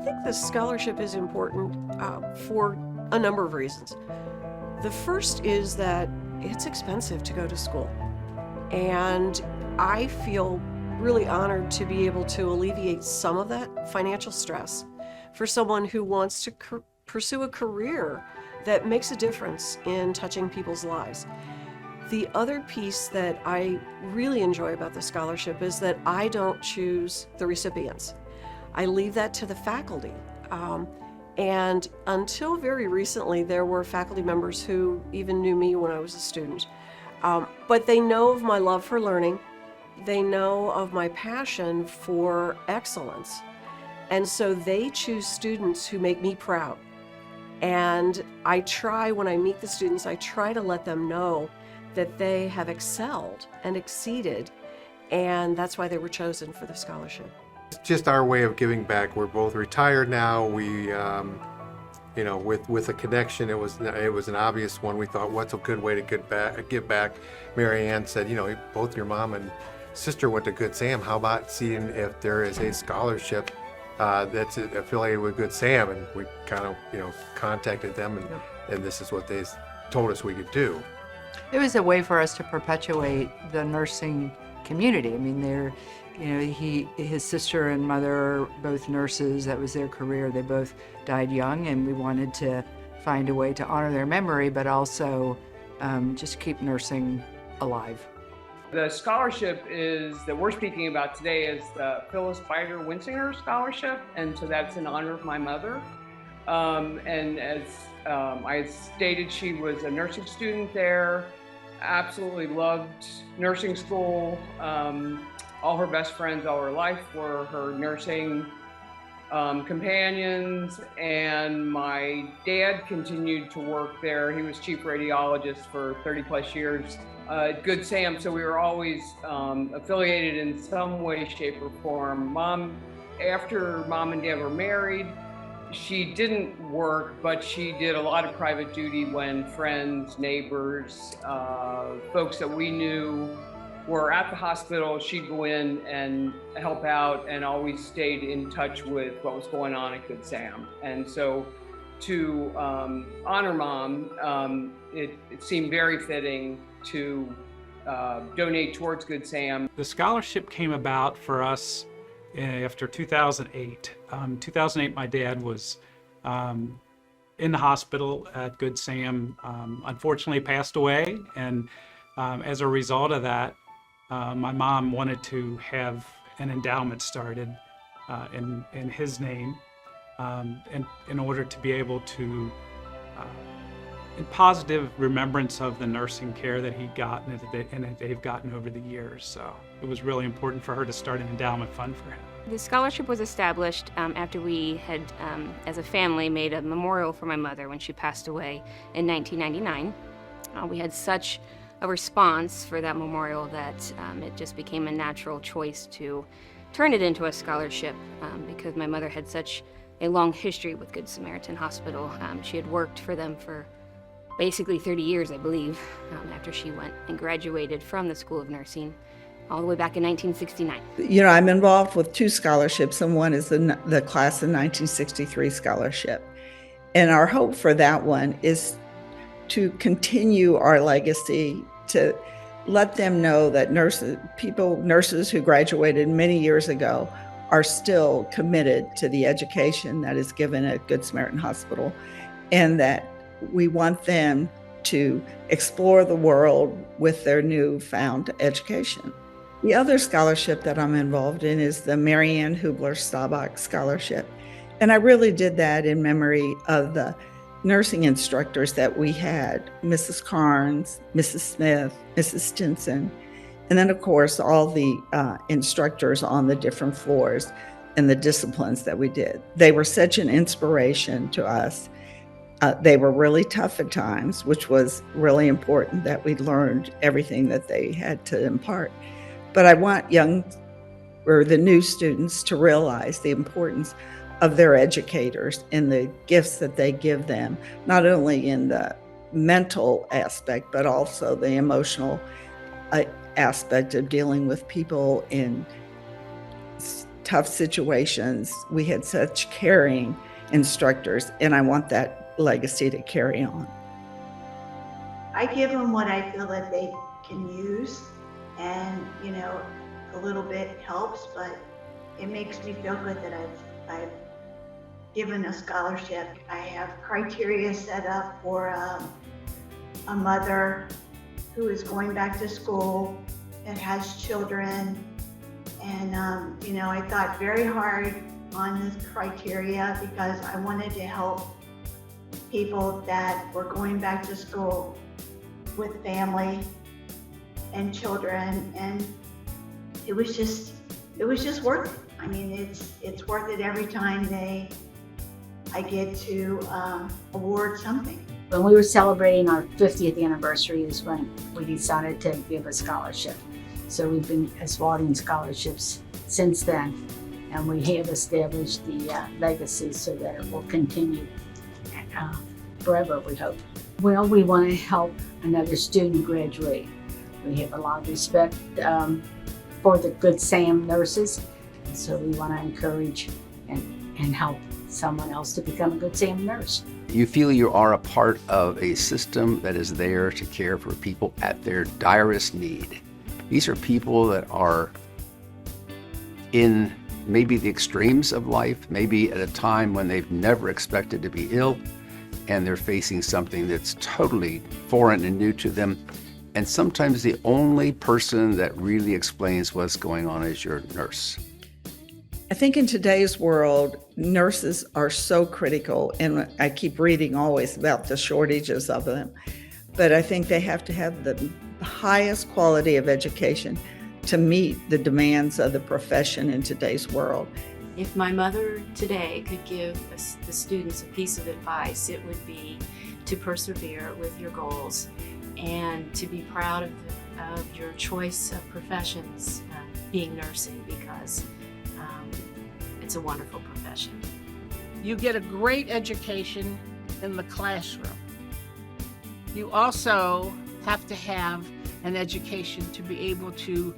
think this scholarship is important for a number of reasons. The first is that it's expensive to go to school, and I feel really honored to be able to alleviate some of that financial stress for someone who wants to pursue a career that makes a difference in touching people's lives. The other piece that I really enjoy about the scholarship is that I don't choose the recipients. I leave that to the faculty. And until very recently, there were faculty members who even knew me when I was a student. But they know of my love for learning. They know of my passion for excellence. And so they choose students who make me proud. And I try, when I meet the students, I try to let them know that they have excelled and exceeded, and that's why they were chosen for the scholarship. It's just our way of giving back. We're both retired now. We, with a connection, it was an obvious one. We thought, what's a good way to give back? Mary Ann said, both your mom and sister went to Good Sam. How about seeing if there is a scholarship that's affiliated with Good Sam? And we kind of, contacted them, and this is what they told us we could do. It was a way for us to perpetuate the nursing community. I mean, his sister and mother are both nurses. That was their career. They both died young, and we wanted to find a way to honor their memory, but also just keep nursing alive. The scholarship that we're speaking about today is the Phyllis Biter Winsinger Scholarship, and so that's in honor of my mother. And as I stated, she was a nursing student there, absolutely loved nursing school. All her best friends all her life were her nursing companions, and my dad continued to work there. He was chief radiologist for 30 plus years at Good Sam, so we were always affiliated in some way, shape, or form. After mom and dad were married, she didn't work, but she did a lot of private duty when friends, neighbors, folks that we knew were at the hospital. She'd go in and help out, and always stayed in touch with what was going on at Good Sam. And so to honor mom, it seemed very fitting to donate towards Good Sam. The scholarship came about for us after 2008. 2008, my dad was in the hospital at Good Sam, unfortunately passed away, and as a result of that, my mom wanted to have an endowment started in his name, in order to be able to, in positive remembrance of the nursing care that he'd gotten and that they've gotten over the years. So it was really important for her to start an endowment fund for him. The scholarship was established after we had, as a family, made a memorial for my mother when she passed away in 1999. We had such a response for that memorial that it just became a natural choice to turn it into a scholarship, because my mother had such a long history with Good Samaritan Hospital. She had worked for them for basically 30 years, I believe, after she went and graduated from the School of Nursing all the way back in 1969. I'm involved with two scholarships, and one is the class of 1963 scholarship. And our hope for that one is to continue our legacy, to let them know that nurses who graduated many years ago are still committed to the education that is given at Good Samaritan Hospital, and that we want them to explore the world with their newfound education. The other scholarship that I'm involved in is the Mary Ann Hubler-Staubach Scholarship. And I really did that in memory of the nursing instructors that we had, Mrs. Carnes, Mrs. Smith, Mrs. Stinson, and then of course all the instructors on the different floors and the disciplines that we did. They were such an inspiration to us. They were really tough at times, which was really important that we learned everything that they had to impart. But I want the new students to realize the importance of their educators and the gifts that they give them, not only in the mental aspect, but also the emotional aspect of dealing with people in tough situations. We had such caring instructors, and I want that legacy to carry on. I give them what I feel that they can use, and a little bit helps, but it makes me feel good that I've given a scholarship. I have criteria set up for a mother who is going back to school and has children, and I thought very hard on this criteria because I wanted to help people that were going back to school with family and children, and it was just worth it. I mean, it's worth it every time I get to award something. When we were celebrating our 50th anniversary is when we decided to give a scholarship. So we've been awarding scholarships since then, and we have established the legacy so that it will continue forever, we hope. Well, we want to help another student graduate. We have a lot of respect for the Good Sam nurses, and so we want to encourage and help someone else to become a Good Sam nurse. You feel you are a part of a system that is there to care for people at their direst need. These are people that are in maybe the extremes of life, maybe at a time when they've never expected to be ill, and they're facing something that's totally foreign and new to them. And sometimes the only person that really explains what's going on is your nurse. I think in today's world, nurses are so critical, and I keep reading always about the shortages of them. But I think they have to have the highest quality of education to meet the demands of the profession in today's world. If my mother today could give the students a piece of advice, it would be to persevere with your goals and to be proud of your choice of professions, being nursing, because it's a wonderful profession. You get a great education in the classroom. You also have to have an education to be able to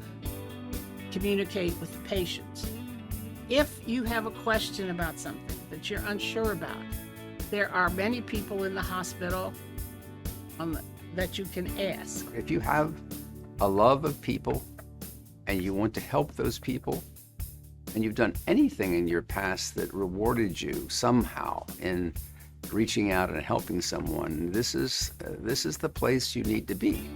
communicate with the patients. If you have a question about something that you're unsure about, there are many people in the hospital that you can ask. If you have a love of people and you want to help those people, and you've done anything in your past that rewarded you somehow in reaching out and helping someone, this is the place you need to be.